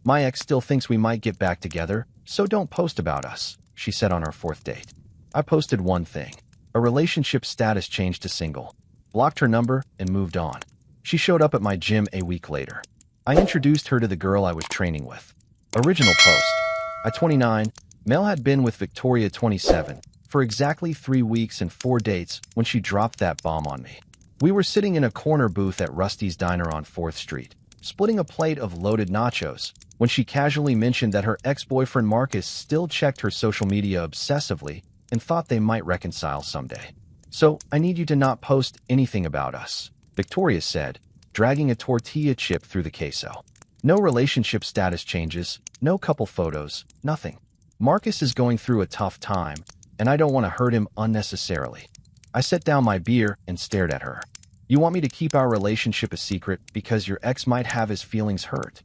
My ex still thinks we might get back together, so don't post about us, she said on our fourth date. I posted one thing. A relationship status change to single. Blocked her number and moved on. She showed up at my gym a week later. I introduced her to the girl I was training with. Original post. I 29, Mel had been with Victoria 27 for exactly 3 weeks and 4 dates when she dropped that bomb on me. We were sitting in a corner booth at Rusty's Diner on 4th Street, splitting a plate of loaded nachos, when she casually mentioned that her ex-boyfriend Marcus still checked her social media obsessively and thought they might reconcile someday. So, I need you to not post anything about us, Victoria said, dragging a tortilla chip through the queso. No relationship status changes, no couple photos, nothing. Marcus is going through a tough time, and I don't want to hurt him unnecessarily. I set down my beer and stared at her. You want me to keep our relationship a secret because your ex might have his feelings hurt?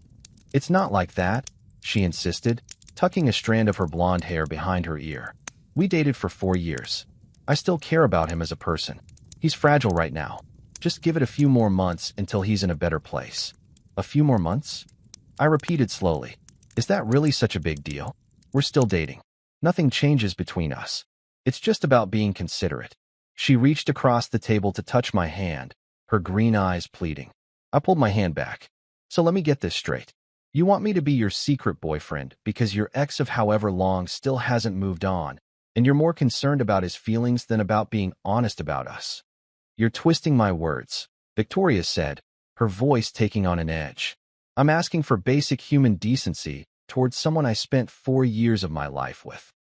It's not like that, she insisted, tucking a strand of her blonde hair behind her ear. We dated for 4 years. I still care about him as a person. He's fragile right now. Just give it a few more months until he's in a better place. A few more months? I repeated slowly. Is that really such a big deal? We're still dating. Nothing changes between us. It's just about being considerate. She reached across the table to touch my hand, her green eyes pleading. I pulled my hand back. So let me get this straight. You want me to be your secret boyfriend because your ex of however long still hasn't moved on, and you're more concerned about his feelings than about being honest about us. You're twisting my words, Victoria said, her voice taking on an edge. I'm asking for basic human decency towards someone I spent 4 years of my life with.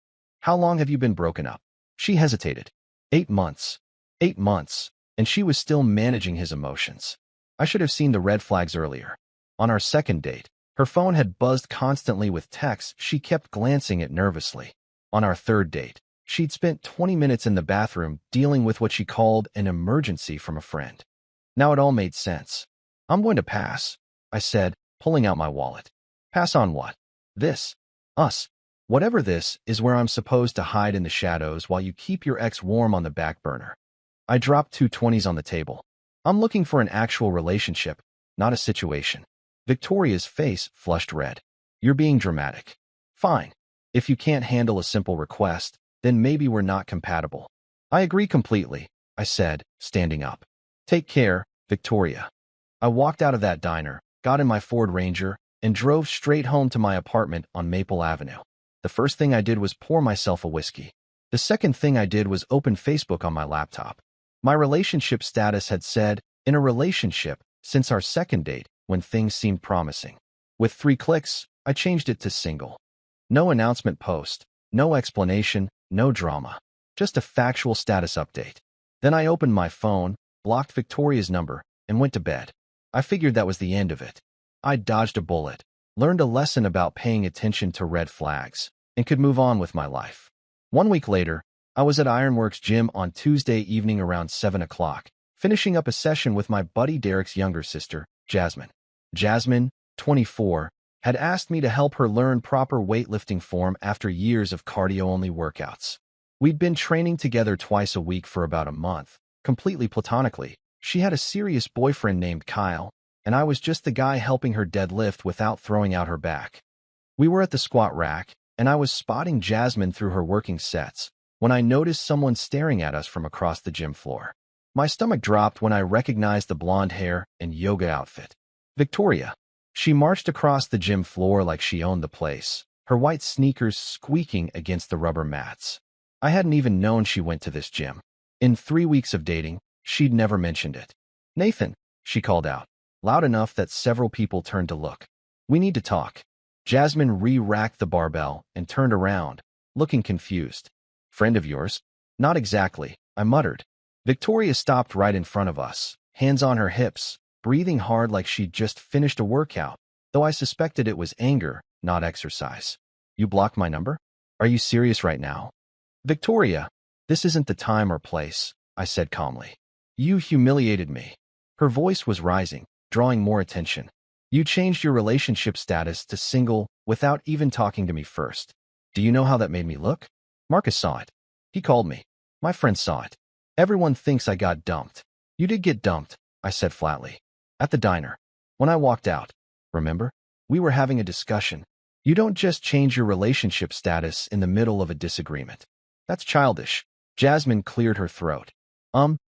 How long have you been broken up? She hesitated. 8 months. 8 months, and she was still managing his emotions. I should have seen the red flags earlier. On our second date, her phone had buzzed constantly with texts she kept glancing at nervously. On our third date, she'd spent 20 minutes in the bathroom dealing with what she called an emergency from a friend. Now it all made sense. I'm going to pass, I said, pulling out my wallet. Pass on what? This. Us. Whatever this is where I'm supposed to hide in the shadows while you keep your ex warm on the back burner. I dropped 2 20s on the table. I'm looking for an actual relationship, not a situation. Victoria's face flushed red. You're being dramatic. Fine. If you can't handle a simple request, then maybe we're not compatible. I agree completely, I said, standing up. Take care, Victoria. I walked out of that diner, got in my Ford Ranger, and drove straight home to my apartment on Maple Avenue. The first thing I did was pour myself a whiskey. The second thing I did was open Facebook on my laptop. My relationship status had said, in a relationship, since our second date, when things seemed promising. With 3 clicks, I changed it to single. No announcement post, no explanation, no drama. Just a factual status update. Then I opened my phone, blocked Victoria's number, and went to bed. I figured that was the end of it. I dodged a bullet, learned a lesson about paying attention to red flags, and could move on with my life. 1 week later, I was at Ironworks Gym on Tuesday evening around 7 o'clock, finishing up a session with my buddy Derek's younger sister, Jasmine. Jasmine, 24, had asked me to help her learn proper weightlifting form after years of cardio-only workouts. We'd been training together twice a week for about a month, completely platonically. She had a serious boyfriend named Kyle, and I was just the guy helping her deadlift without throwing out her back. We were at the squat rack, and I was spotting Jasmine through her working sets when I noticed someone staring at us from across the gym floor. My stomach dropped when I recognized the blonde hair and yoga outfit. Victoria. She marched across the gym floor like she owned the place, her white sneakers squeaking against the rubber mats. I hadn't even known she went to this gym. In 3 weeks of dating, she'd never mentioned it. Nathan, she called out, loud enough that several people turned to look. We need to talk. Jasmine re-racked the barbell and turned around, looking confused. Friend of yours? Not exactly, I muttered. Victoria stopped right in front of us, hands on her hips, breathing hard like she'd just finished a workout, though I suspected it was anger, not exercise. You blocked my number? Are you serious right now? Victoria, this isn't the time or place, I said calmly. You humiliated me. Her voice was rising, drawing more attention. You changed your relationship status to single without even talking to me first. Do you know how that made me look? Marcus saw it. He called me. My friend saw it. Everyone thinks I got dumped. You did get dumped, I said flatly. At the diner. When I walked out. Remember? We were having a discussion. You don't just change your relationship status in the middle of a disagreement. That's childish. Jasmine cleared her throat.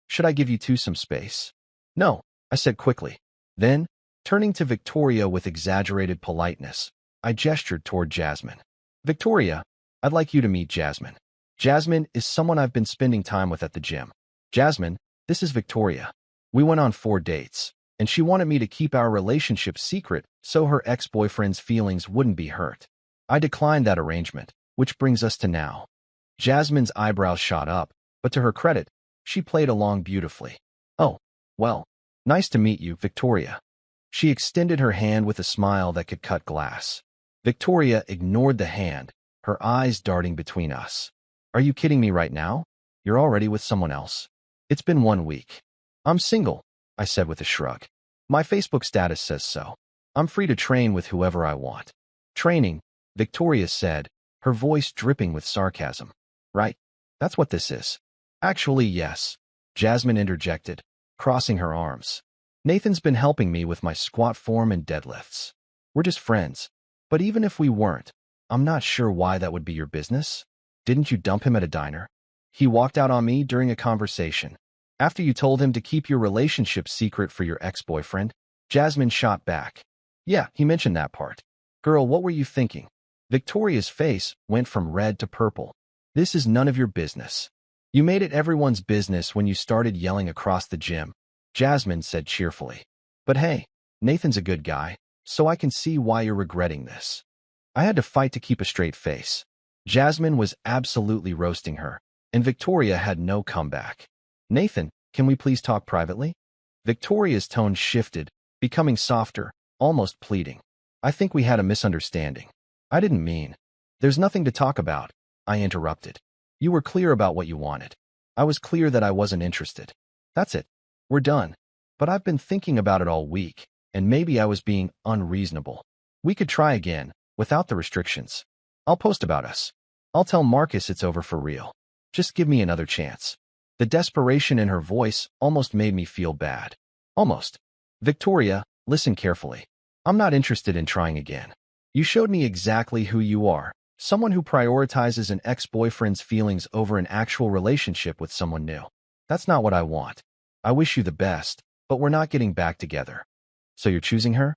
Should I give you two some space? No, I said quickly. Then, turning to Victoria with exaggerated politeness, I gestured toward Jasmine. Victoria, I'd like you to meet Jasmine. Jasmine is someone I've been spending time with at the gym. Jasmine, this is Victoria. We went on 4 dates, and she wanted me to keep our relationship secret so her ex-boyfriend's feelings wouldn't be hurt. I declined that arrangement, which brings us to now. Jasmine's eyebrows shot up, but to her credit, she played along beautifully. Oh, well, nice to meet you, Victoria. She extended her hand with a smile that could cut glass. Victoria ignored the hand, her eyes darting between us. Are you kidding me right now? You're already with someone else. It's been 1 week. I'm single, I said with a shrug. My Facebook status says so. I'm free to train with whoever I want. Training, Victoria said, her voice dripping with sarcasm. Right? That's what this is. Actually, yes, Jasmine interjected, crossing her arms. Nathan's been helping me with my squat form and deadlifts. We're just friends. But even if we weren't, I'm not sure why that would be your business. Didn't you dump him at a diner? He walked out on me during a conversation. After you told him to keep your relationship secret for your ex-boyfriend? Jasmine shot back. Yeah, he mentioned that part. Girl, what were you thinking? Victoria's face went from red to purple. This is none of your business. You made it everyone's business when you started yelling across the gym, Jasmine said cheerfully. But hey, Nathan's a good guy, so I can see why you're regretting this. I had to fight to keep a straight face. Jasmine was absolutely roasting her, and Victoria had no comeback. Nathan, can we please talk privately? Victoria's tone shifted, becoming softer, almost pleading. I think we had a misunderstanding. I didn't mean. There's nothing to talk about, I interrupted. You were clear about what you wanted. I was clear that I wasn't interested. That's it. We're done. But I've been thinking about it all week, and maybe I was being unreasonable. We could try again, without the restrictions. I'll post about us. I'll tell Marcus it's over for real. Just give me another chance. The desperation in her voice almost made me feel bad. Almost. Victoria, listen carefully. I'm not interested in trying again. You showed me exactly who you are. Someone who prioritizes an ex-boyfriend's feelings over an actual relationship with someone new. That's not what I want. I wish you the best, but we're not getting back together. So you're choosing her?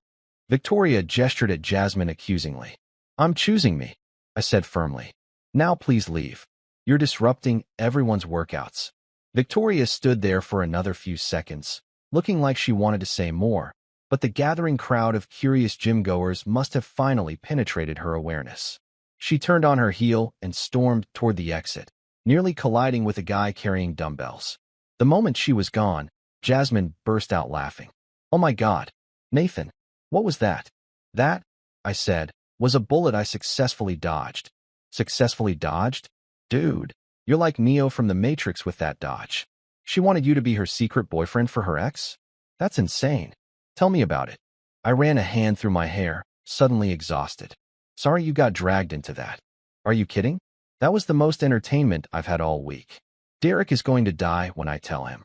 Victoria gestured at Jasmine accusingly. I'm choosing me, I said firmly. Now please leave. You're disrupting everyone's workouts. Victoria stood there for another few seconds, looking like she wanted to say more, but the gathering crowd of curious gym-goers must have finally penetrated her awareness. She turned on her heel and stormed toward the exit, nearly colliding with a guy carrying dumbbells. The moment she was gone, Jasmine burst out laughing. Oh my God, Nathan, what was that? That, I said, was a bullet I successfully dodged. Successfully dodged? Dude, you're like Neo from the Matrix with that dodge. She wanted you to be her secret boyfriend for her ex? That's insane. Tell me about it. I ran a hand through my hair, suddenly exhausted. Sorry you got dragged into that. Are you kidding? That was the most entertainment I've had all week. Derek is going to die when I tell him.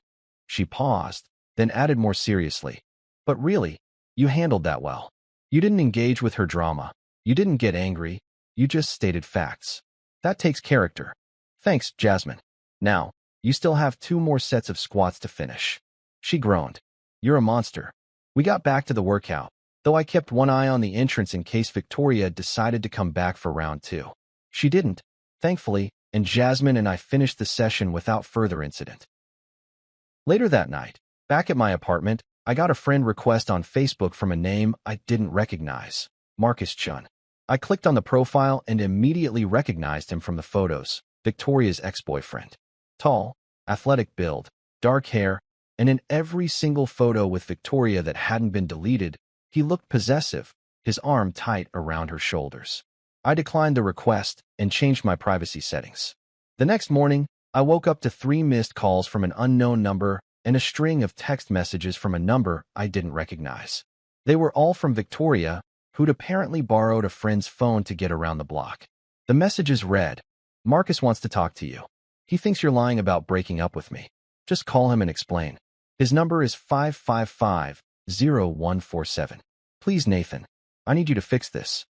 She paused, then added more seriously. But really, you handled that well. You didn't engage with her drama. You didn't get angry. You just stated facts. That takes character. Thanks, Jasmine. Now, you still have 2 more sets of squats to finish. She groaned. You're a monster. We got back to the workout, though I kept one eye on the entrance in case Victoria decided to come back for round 2. She didn't, thankfully, and Jasmine and I finished the session without further incident. Later that night, back at my apartment, I got a friend request on Facebook from a name I didn't recognize, Marcus Chun. I clicked on the profile and immediately recognized him from the photos, Victoria's ex-boyfriend. Tall, athletic build, dark hair, and in every single photo with Victoria that hadn't been deleted, he looked possessive, his arm tight around her shoulders. I declined the request and changed my privacy settings. The next morning, I woke up to 3 missed calls from an unknown number and a string of text messages from a number I didn't recognize. They were all from Victoria, who'd apparently borrowed a friend's phone to get around the block. The messages read, Marcus wants to talk to you. He thinks you're lying about breaking up with me. Just call him and explain. His number is 555-0147. Please, Nathan. I need you to fix this.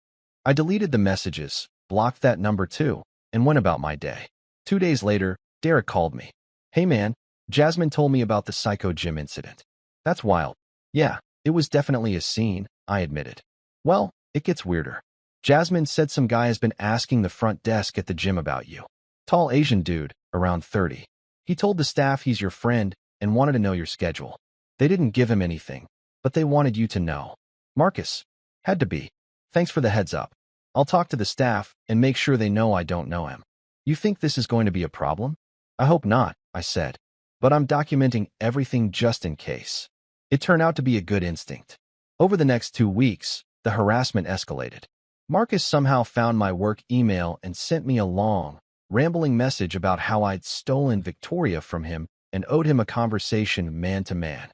I deleted the messages, blocked that number too, and went about my day. 2 days later, Derek called me. Hey man, Jasmine told me about the psycho gym incident. That's wild. Yeah, it was definitely a scene, I admitted. Well, it gets weirder. Jasmine said some guy has been asking the front desk at the gym about you. Tall Asian dude, around 30. He told the staff he's your friend and wanted to know your schedule. They didn't give him anything, but they wanted you to know. Marcus. Had to be. Thanks for the heads up. I'll talk to the staff and make sure they know I don't know him. You think this is going to be a problem? I hope not, I said. But I'm documenting everything just in case. It turned out to be a good instinct. Over the next 2 weeks, the harassment escalated. Marcus somehow found my work email and sent me a long, rambling message about how I'd stolen Victoria from him and owed him a conversation man-to-man.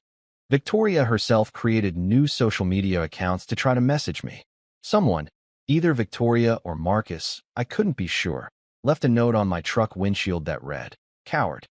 Victoria herself created new social media accounts to try to message me. Someone, either Victoria or Marcus, I couldn't be sure, left a note on my truck windshield that read, "Coward."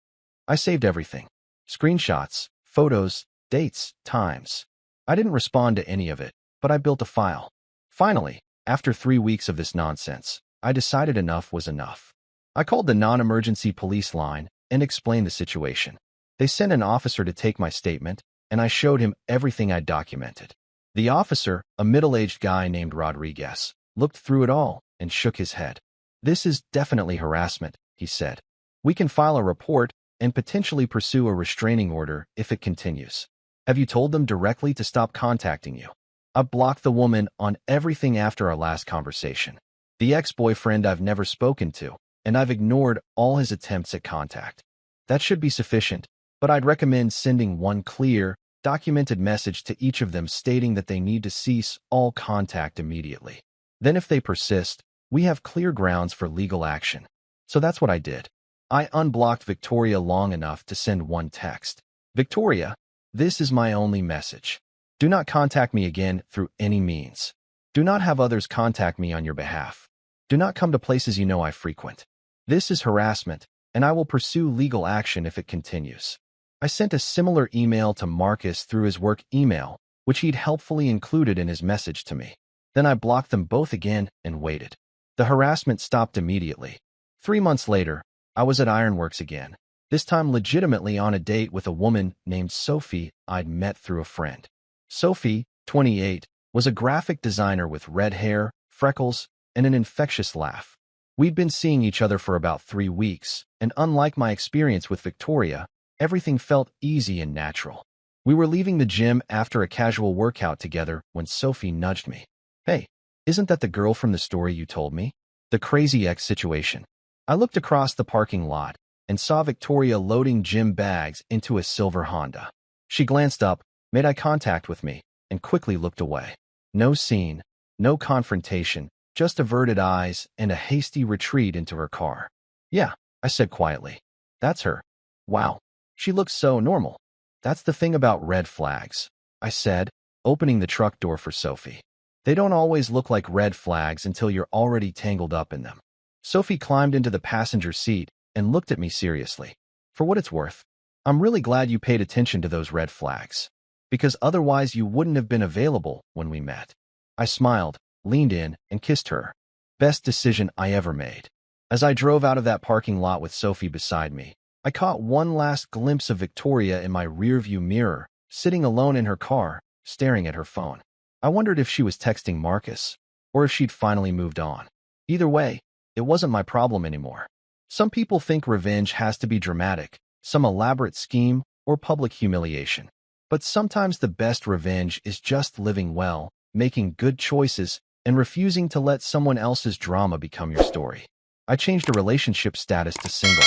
I saved everything. Screenshots, photos, dates, times. I didn't respond to any of it, but I built a file. Finally, after 3 weeks of this nonsense, I decided enough was enough. I called the non-emergency police line and explained the situation. They sent an officer to take my statement, and I showed him everything I'd documented. The officer, a middle-aged guy named Rodriguez, looked through it all and shook his head. This is definitely harassment, he said. We can file a report and potentially pursue a restraining order if it continues. Have you told them directly to stop contacting you? I blocked the woman on everything after our last conversation. The ex-boyfriend I've never spoken to, and I've ignored all his attempts at contact. That should be sufficient, but I'd recommend sending one clear, documented message to each of them stating that they need to cease all contact immediately. Then if they persist, we have clear grounds for legal action. So that's what I did. I unblocked Victoria long enough to send one text. Victoria, this is my only message. Do not contact me again through any means. Do not have others contact me on your behalf. Do not come to places you know I frequent. This is harassment, and I will pursue legal action if it continues. I sent a similar email to Marcus through his work email, which he'd helpfully included in his message to me. Then I blocked them both again and waited. The harassment stopped immediately. 3 months later, I was at Ironworks again, this time legitimately on a date with a woman named Sophie I'd met through a friend. Sophie, 28, was a graphic designer with red hair, freckles, and an infectious laugh. We'd been seeing each other for about 3 weeks, and unlike my experience with Victoria, everything felt easy and natural. We were leaving the gym after a casual workout together when Sophie nudged me. Hey, isn't that the girl from the story you told me? The crazy ex situation. I looked across the parking lot and saw Victoria loading gym bags into a silver Honda. She glanced up, made eye contact with me, and quickly looked away. No scene, no confrontation, just averted eyes and a hasty retreat into her car. Yeah, I said quietly. That's her. Wow, she looks so normal. That's the thing about red flags, I said, opening the truck door for Sophie. They don't always look like red flags until you're already tangled up in them. Sophie climbed into the passenger seat and looked at me seriously. For what it's worth, I'm really glad you paid attention to those red flags, because otherwise you wouldn't have been available when we met. I smiled, leaned in, and kissed her. Best decision I ever made. As I drove out of that parking lot with Sophie beside me, I caught one last glimpse of Victoria in my rearview mirror, sitting alone in her car, staring at her phone. I wondered if she was texting Marcus, or if she'd finally moved on. Either way, it wasn't my problem anymore. Some people think revenge has to be dramatic, some elaborate scheme, or public humiliation. But sometimes the best revenge is just living well, making good choices, and refusing to let someone else's drama become your story. I changed a relationship status to single.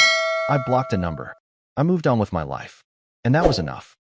I blocked a number. I moved on with my life. And that was enough.